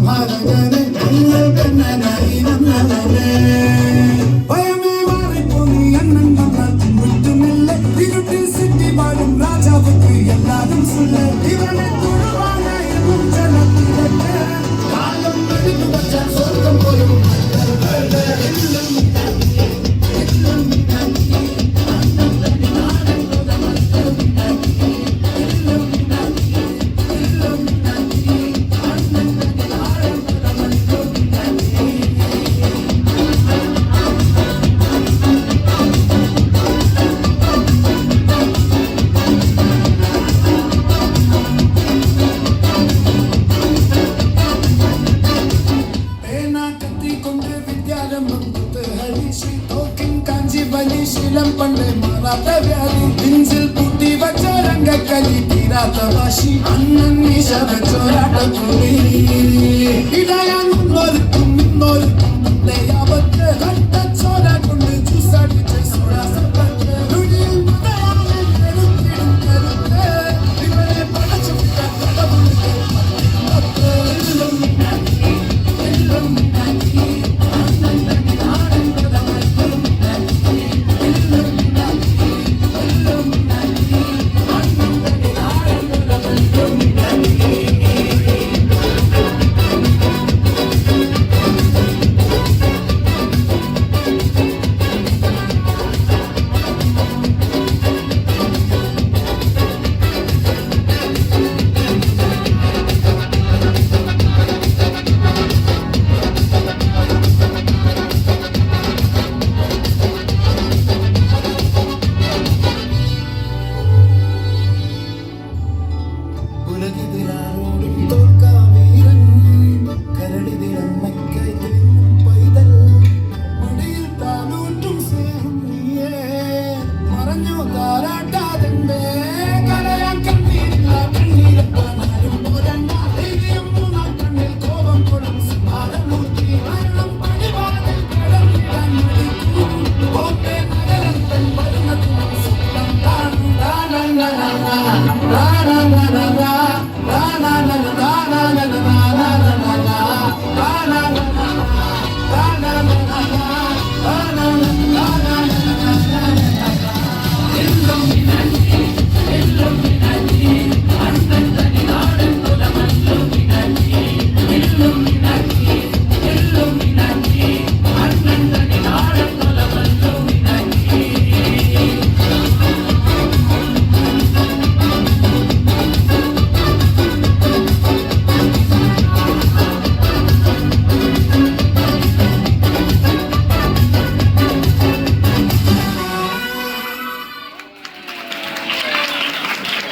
സംഹാരകനെ ഞങ്ങൾ കണ്ണനായി വന്നവനെ ഭയമേ മാറിപ്പോയി അണ്ണൻ വന്നാൽ മുറ്റുമില്ല ഇരുട്ടിൽ സിറ്റി വാഴും രാജാവുക്ക് എല്ലാരും സുല്ല ഇവനെ തൊഴുവാനായി ജനത്തിരട്ടെ കാലം എടുത്തു വച്ചാൽ സ്വർഗം പോലും ശീലം പണ്ട് മാറാത്ത വ്യാധി നെഞ്ചിൽ പൂട്ടി വച്ച രംഗക്കലി തീരാത്ത വാശി അണ്ണൻ മീശ വെച്ചോരാട്ടപ്പുള്ളി ഇടയാൻ മുന്നോർക്കും മുന്നോർക്കും ആപത്ത് കട്ടച്ചോര കൊണ്ട് ചൂസാടിച്ച് സോടാസപ്പത്ത് നുടിയിൽ മുതലാളിൽ കരുത്തിടും കരുത്ത് ഇവരെ പടച്ചു உலகெதிரான